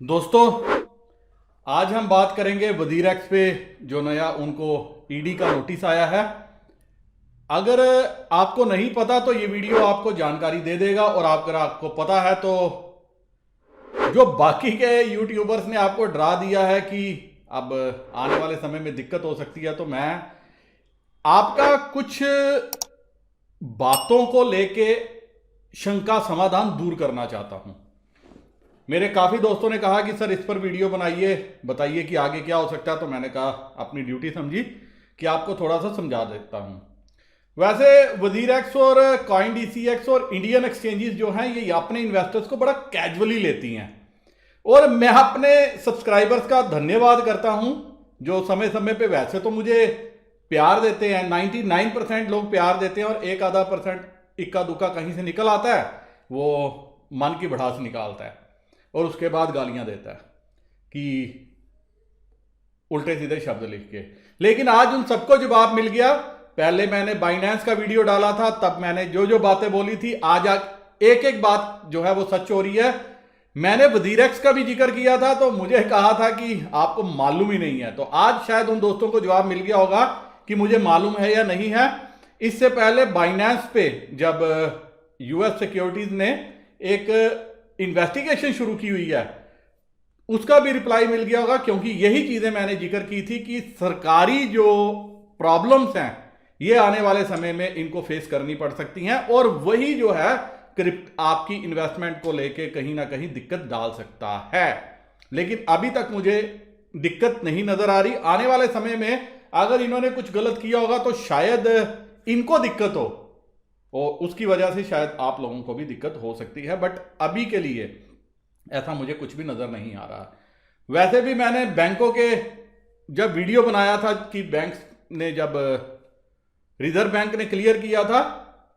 दोस्तों, आज हम बात करेंगे वजीर एक्स पे जो नया उनको ईडी का नोटिस आया है। अगर आपको नहीं पता तो ये वीडियो आपको जानकारी दे देगा, और अगर आपको पता है तो जो बाकी के यूट्यूबर्स ने आपको डरा दिया है कि अब आने वाले समय में दिक्कत हो सकती है, तो मैं आपका कुछ बातों को लेके शंका समाधान दूर करना चाहता हूं। मेरे काफ़ी दोस्तों ने कहा कि सर इस पर वीडियो बनाइए, बताइए कि आगे क्या हो सकता है। तो मैंने कहा अपनी ड्यूटी समझी कि आपको थोड़ा सा समझा देता हूं। वैसे वजीर एक्स और कॉइन डीसी एक्स और इंडियन एक्सचेंजेस जो हैं ये अपने इन्वेस्टर्स को बड़ा कैजुअली लेती हैं, और मैं अपने सब्सक्राइबर्स का धन्यवाद करता हूं जो समय समय पे वैसे तो मुझे प्यार देते हैं। 99% लोग प्यार देते हैं, और एक आधा परसेंट इक्का दुक्का कहीं से निकल आता है, वो मन की भड़ास निकालता है और उसके बाद गालियां देता है कि उल्टे सीधे शब्द लिख के। लेकिन आज उन सबको जवाब मिल गया। पहले मैंने बाइनेंस का वीडियो डाला था, तब मैंने जो जो बातें बोली थी, आज एक एक बात जो है वो सच हो रही है। मैंने वजीर एक्स का भी जिक्र किया था, तो मुझे कहा था कि आपको मालूम ही नहीं है। तो आज शायद उन दोस्तों को जवाब मिल गया होगा कि मुझे मालूम है या नहीं है। इससे पहले बाइनेंस पे जब यूएस सिक्योरिटीज ने एक इन्वेस्टिगेशन शुरू की हुई है, उसका भी रिप्लाई मिल गया होगा, क्योंकि यही चीजें मैंने जिक्र की थी कि सरकारी जो प्रॉब्लम्स हैं ये आने वाले समय में इनको फेस करनी पड़ सकती हैं, और वही जो है आपकी इन्वेस्टमेंट को लेके कहीं ना कहीं दिक्कत डाल सकता है। लेकिन अभी तक मुझे दिक्कत नहीं नजर आ रही। आने वाले समय में अगर इन्होंने कुछ गलत किया होगा तो शायद इनको दिक्कत हो, और उसकी वजह से शायद आप लोगों को भी दिक्कत हो सकती है। बट अभी के लिए ऐसा मुझे कुछ भी नजर नहीं आ रहा। वैसे भी मैंने बैंकों के जब वीडियो बनाया था कि बैंक ने जब रिजर्व बैंक ने क्लियर किया था,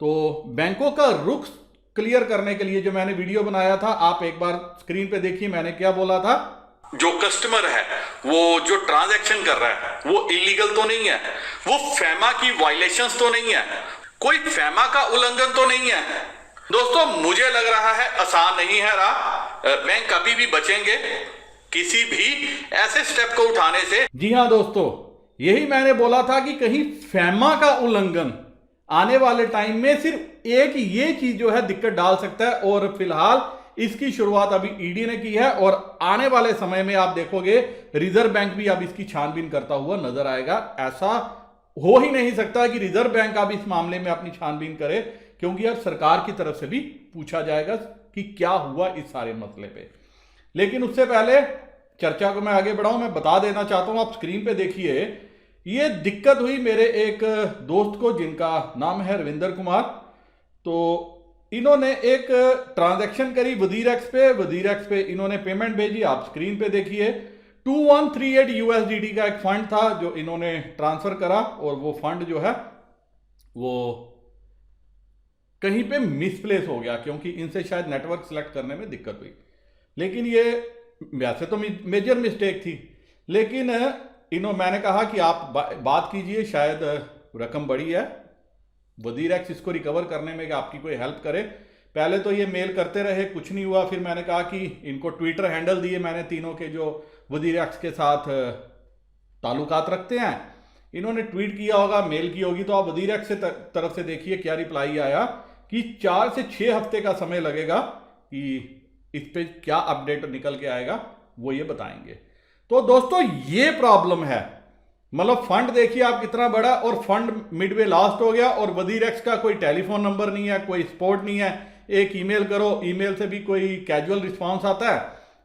तो बैंकों का रुख क्लियर करने के लिए जो मैंने वीडियो बनाया था, आप एक बार स्क्रीन पे देखिए मैंने क्या बोला था। जो कस्टमर है वो जो ट्रांजैक्शन कर रहा है वो इलीगल तो नहीं है, वो फैमा की वायलेशंस तो नहीं है, कोई फैमा का उल्लंघन तो नहीं है। दोस्तों, मुझे लग रहा है आसान नहीं है रहा। बैंक कभी भी बचेंगे किसी भी ऐसे स्टेप को उठाने से। जी हां दोस्तों, यही मैंने बोला था कि कहीं फैमा का उल्लंघन आने वाले टाइम में सिर्फ एक ये चीज जो है दिक्कत डाल सकता है, और फिलहाल इसकी शुरुआत अभी ईडी ने की है, और आने वाले समय में आप देखोगे रिजर्व बैंक भी अब इसकी छानबीन करता हुआ नजर आएगा। ऐसा हो ही नहीं सकता कि रिजर्व बैंक अब इस मामले में अपनी छानबीन करे, क्योंकि अब सरकार की तरफ से भी पूछा जाएगा कि क्या हुआ इस सारे मसले पे। लेकिन उससे पहले चर्चा को मैं आगे बढ़ाऊं, मैं बता देना चाहता हूं, आप स्क्रीन पे देखिए, ये दिक्कत हुई मेरे एक दोस्त को जिनका नाम है रविंदर कुमार। तो इन्होंने एक ट्रांजैक्शन करी वजीर एक्स पे इन्होंने पेमेंट भेजी, आप स्क्रीन पे देखिए। 2138 यूएसडीटी का एक फंड था जो इन्होंने ट्रांसफर करा, और वो फंड जो है वो कहीं पे मिसप्लेस हो गया, क्योंकि इनसे शायद नेटवर्क सेलेक्ट करने में दिक्कत हुई। लेकिन ये वैसे तो मेजर मिस्टेक थी, लेकिन मैंने कहा कि आप बात कीजिए, शायद रकम बड़ी है, वजीर एक्स इसको रिकवर करने में आपकी कोई हेल्प करे। पहले तो ये मेल करते रहे, कुछ नहीं हुआ। फिर मैंने कहा कि इनको ट्विटर हैंडल दिए मैंने तीनों के जो वजीर एक्स के साथ ताल्लुकात रखते हैं। इन्होंने ट्वीट किया होगा, मेल की होगी, तो आप वजीर एक्स से तरफ से देखिए क्या रिप्लाई आया कि 4 से 6 हफ्ते का समय लगेगा कि इस पे क्या अपडेट निकल के आएगा, वो ये बताएंगे। तो दोस्तों, ये प्रॉब्लम है। मतलब फंड देखिए आप कितना बड़ा, और फंड मिडवे लास्ट हो गया, और वजीर एक्स का कोई टेलीफोन नंबर नहीं है, कोई सपोर्ट नहीं है। एक ईमेल करो, ईमेल से भी कोई कैजुअल रिस्पांस आता है,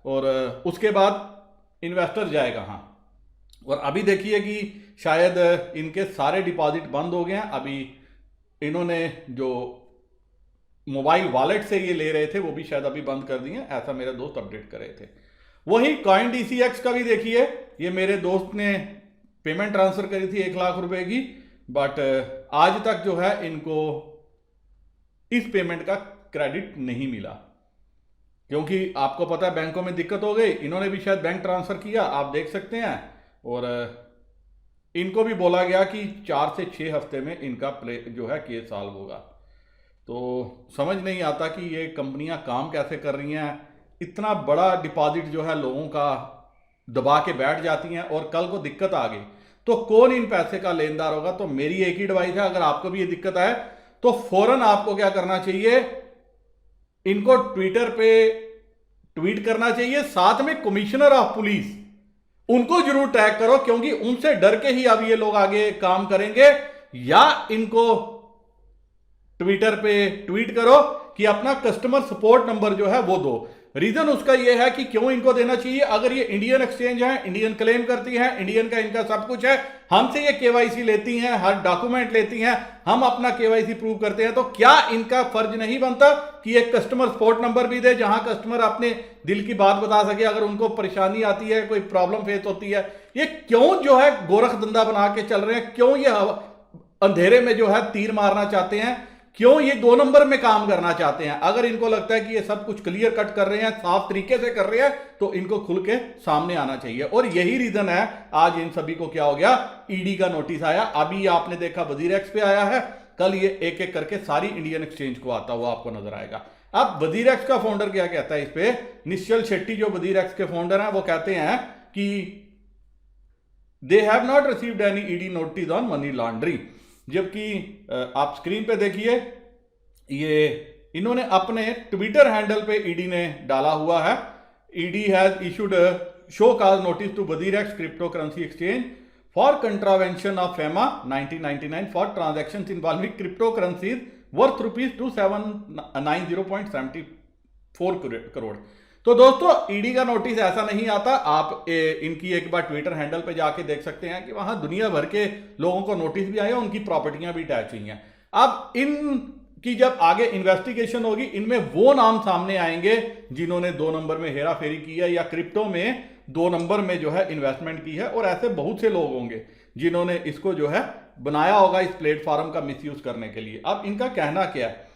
और उसके बाद इन्वेस्टर जाए कहाँ। और अभी देखिए कि शायद इनके सारे डिपॉजिट बंद हो गए हैं। अभी इन्होंने जो मोबाइल वॉलेट से ये ले रहे थे वो भी शायद अभी बंद कर दिए, ऐसा मेरे दोस्त अपडेट कर रहे थे। वही कॉइन डीसीएक्स का भी देखिए, ये मेरे दोस्त ने पेमेंट ट्रांसफर करी थी 1 लाख रुपए की, बट आज तक जो है इनको इस पेमेंट का क्रेडिट नहीं मिला, क्योंकि आपको पता है बैंकों में दिक्कत हो गई। इन्होंने भी शायद बैंक ट्रांसफर किया, आप देख सकते हैं, और इनको भी बोला गया कि 4 से 6 हफ्ते में इनका जो है केस सॉल्व होगा। तो समझ नहीं आता कि ये कंपनियां काम कैसे कर रही हैं। इतना बड़ा डिपॉजिट जो है लोगों का दबा के बैठ जाती हैं और कल को दिक्कत आ गई तो कौन इन पैसे का लेनदार होगा। तो मेरी एक ही एडवाइस है, अगर आपको भी ये दिक्कत आए तो फौरन आपको क्या करना चाहिए, इनको ट्विटर पे ट्वीट करना चाहिए, साथ में कमिश्नर ऑफ पुलिस उनको जरूर टैग करो, क्योंकि उनसे डर के ही अब ये लोग आगे काम करेंगे। या इनको ट्विटर पे ट्वीट करो कि अपना कस्टमर सपोर्ट नंबर जो है वो दो। रीजन उसका ये है कि क्यों इनको देना चाहिए, अगर ये इंडियन एक्सचेंज है, इंडियन क्लेम करती है, इंडियन का इनका सब कुछ है, हमसे ये केवाईसी लेती हैं, हर डॉक्यूमेंट लेती हैं, हम अपना केवाईसी प्रूव करते हैं, तो क्या इनका फर्ज नहीं बनता कि एक कस्टमर सपोर्ट नंबर भी दे, जहां कस्टमर अपने दिल की बात बता सके, अगर उनको परेशानी आती है, कोई प्रॉब्लम फेस होती है। ये क्यों जो है गोरख धंधा बना के चल रहे हैं, क्यों ये अंधेरे में जो है तीर मारना चाहते हैं, क्यों ये 2 नंबर में काम करना चाहते हैं। अगर इनको लगता है कि ये सब कुछ क्लियर कट कर रहे हैं, साफ तरीके से कर रहे हैं, तो इनको खुल के सामने आना चाहिए। और यही रीजन है आज इन सभी को क्या हो गया, ईडी का नोटिस आया। अभी आपने देखा वजीर एक्स पे आया है, कल ये एक एक करके सारी इंडियन एक्सचेंज को आता हुआ आपको नजर आएगा। अब वजीर एक्स का फाउंडर क्या कहता है इस पे, निश्चल शेट्टी जो वजीर एक्स के फाउंडर हैं वो कहते हैं कि they have not received any ED notice on money laundering. जबकि आप स्क्रीन पे देखिए, ये इन्होंने अपने ट्विटर हैंडल पे ईडी ने डाला हुआ है, ED has issued show cause notice to Wazir X cryptocurrency exchange for contravention of FEMA 1999 for transactions involving cryptocurrencies worth ₹2790.74 crore. तो दोस्तों ईडी का नोटिस ऐसा नहीं आता, आप इनकी एक बार ट्विटर हैंडल पे जाके देख सकते हैं कि वहां दुनिया भर के लोगों को नोटिस भी आए, उनकी प्रॉपर्टियां भी अटैच हुई हैं। अब इनकी जब आगे इन्वेस्टिगेशन होगी, इनमें वो नाम सामने आएंगे जिन्होंने 2 नंबर में हेरा फेरी की है या क्रिप्टो में 2 नंबर में जो है इन्वेस्टमेंट की है। और ऐसे बहुत से लोग होंगे जिन्होंने इसको जो है बनाया होगा इस प्लेटफॉर्म का मिसयूज करने के लिए। अब इनका कहना क्या है,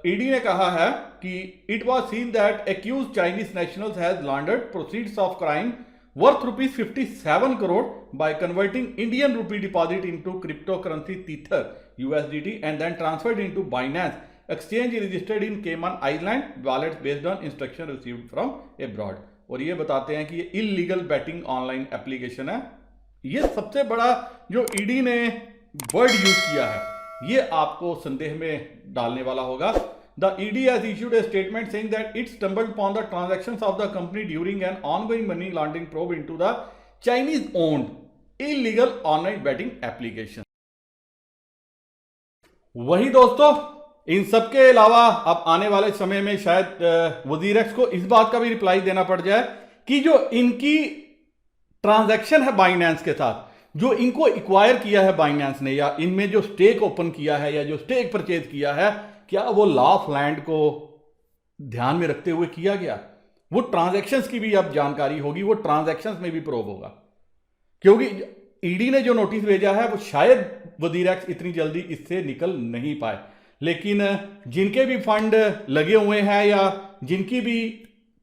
ईडी ने कहा है कि it was seen that accused Chinese nationals has laundered proceeds of crime worth ₹57 crore by converting Indian rupee deposit into cryptocurrency tether USDT and then transferred into Binance exchange registered in Cayman island wallets based on instruction received from abroad. और ये बताते हैं कि ये illegal batting online application है। ये सबसे बड़ा जो ईडी ने वर्ड यूज किया है, ये आपको संदेह में डालने वाला होगा। The ED has issued a statement saying that it stumbled upon the transactions of the company during an ongoing money laundering probe into the Chinese-owned illegal online betting application. वही दोस्तों, इन सब के अलावा अब आने वाले समय में शायद वजीर एक्स को इस बात का भी रिप्लाई देना पड़ जाए कि जो इनकी ट्रांजैक्शन है बाइनेंस के साथ, जो इनको एक्वायर किया है बाइनेंस ने, या इनमें जो स्टेक ओपन किया है या जो स्टेक परचेज किया है, क्या वो लॉ ऑफ लैंड को ध्यान में रखते हुए किया गया। वो ट्रांजैक्शंस की भी अब जानकारी होगी, वो ट्रांजैक्शंस में भी प्रोब होगा। क्योंकि ईडी ने जो नोटिस भेजा है वो शायद वजीर एक्स इतनी जल्दी इससे निकल नहीं पाए, लेकिन जिनके भी फंड लगे हुए हैं या जिनकी भी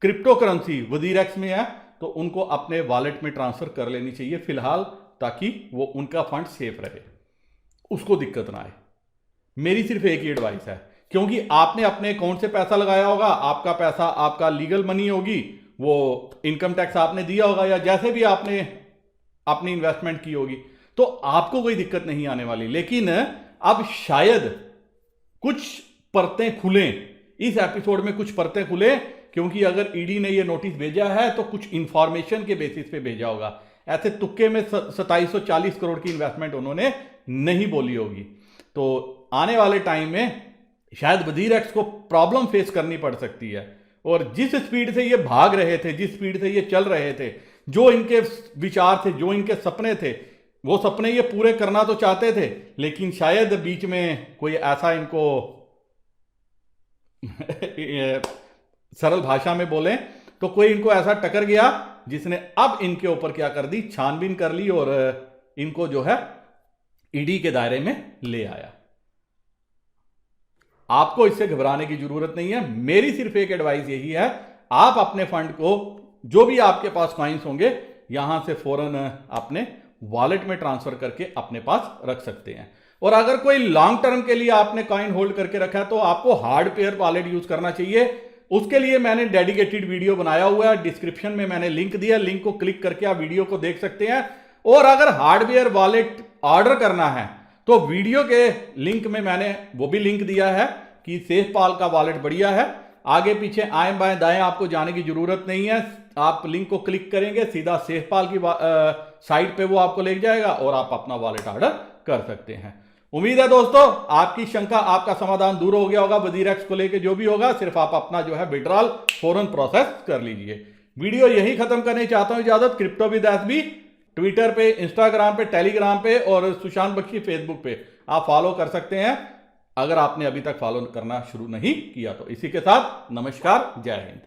क्रिप्टो करेंसी वजीर एक्स में है, तो उनको अपने वॉलेट में ट्रांसफर कर लेनी चाहिए फिलहाल, ताकि वो उनका फंड सेफ रहे, उसको दिक्कत ना आए। मेरी सिर्फ एक ही एडवाइस है, क्योंकि आपने अपने अकाउंट से पैसा लगाया होगा, आपका पैसा आपका लीगल मनी होगी, वो इनकम टैक्स आपने दिया होगा या जैसे भी आपने अपनी इन्वेस्टमेंट की होगी, तो आपको कोई दिक्कत नहीं आने वाली। लेकिन अब शायद कुछ परतें खुलें, इस एपिसोड में कुछ परतें खुलें, क्योंकि अगर ईडी ने ये नोटिस भेजा है तो कुछ इंफॉर्मेशन के बेसिस पे भेजा होगा। ऐसे तुक्के में 2740 करोड़ की इन्वेस्टमेंट उन्होंने नहीं बोली होगी। तो आने वाले टाइम में शायद वजीर एक्स को प्रॉब्लम फेस करनी पड़ सकती है। और जिस स्पीड से ये भाग रहे थे, जिस स्पीड से ये चल रहे थे, जो इनके विचार थे, जो इनके सपने थे, वो सपने ये पूरे करना तो चाहते थे, लेकिन शायद बीच में कोई ऐसा इनको सरल भाषा में बोलें तो कोई इनको ऐसा टकर गया जिसने अब इनके ऊपर क्या कर दी, छानबीन कर ली और इनको जो है ईडी के दायरे में ले आया। आपको इससे घबराने की जरूरत नहीं है। मेरी सिर्फ एक एडवाइस यही है, आप अपने फंड को, जो भी आपके पास कॉइन्स होंगे, यहां से फौरन अपने वॉलेट में ट्रांसफर करके अपने पास रख सकते हैं। और अगर कोई लॉन्ग टर्म के लिए आपने कॉइन होल्ड करके रखा है तो आपको हार्ड पेयर वॉलेट यूज करना चाहिए। उसके लिए मैंने डेडिकेटेड वीडियो बनाया हुआ है, डिस्क्रिप्शन में मैंने लिंक दिया, लिंक को क्लिक करके आप वीडियो को देख सकते हैं। और अगर हार्डवेयर वॉलेट ऑर्डर करना है तो वीडियो के लिंक में मैंने वो भी लिंक दिया है कि सेफपाल का वॉलेट बढ़िया है। आगे पीछे आए बाएं दाएं आपको जाने की जरूरत नहीं है, आप लिंक को क्लिक करेंगे सीधा सेफपाल की साइट पे वो आपको ले जाएगा और आप अपना वॉलेट ऑर्डर कर सकते हैं। उम्मीद है दोस्तों आपकी शंका, आपका समाधान दूर हो गया होगा। WZirX को लेके जो भी होगा, सिर्फ आप अपना जो है विड्रॉल फौरन प्रोसेस कर लीजिए। वीडियो यही खत्म करने चाहता हूं, इजाजत। क्रिप्टो विद एसबी ट्विटर पे, इंस्टाग्राम पे, टेलीग्राम पे और सुशांत बख्शी फेसबुक पे आप फॉलो कर सकते हैं अगर आपने अभी तक फॉलो करना शुरू नहीं किया तो। इसी के साथ नमस्कार, जय हिंद।